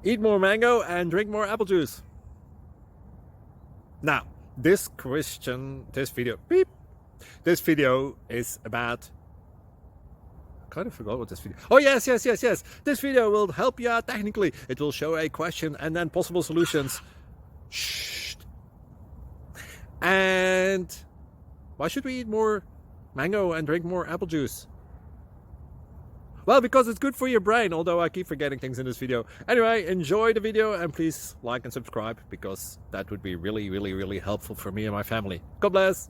Eat more mango and drink more apple juice. Now, this video is about, I kind of forgot what this video. Oh, yes. This video will help you out technically. It will show a question and then possible solutions. Shh. And why should we eat more mango and drink more apple juice? Well, because it's good for your brain, although I keep forgetting things in this video. Anyway, enjoy the video and please like and subscribe, because that would be really helpful for me and my family. God bless!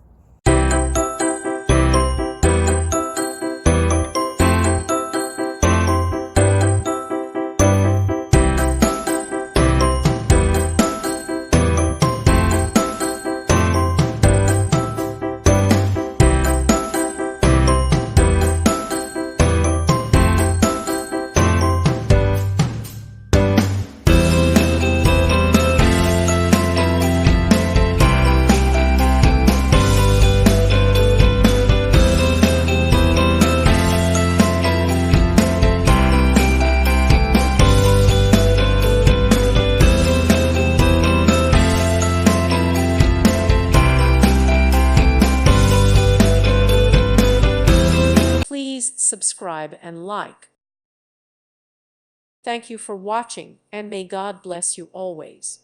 Please subscribe and like. Thank you for watching, and may God bless you always.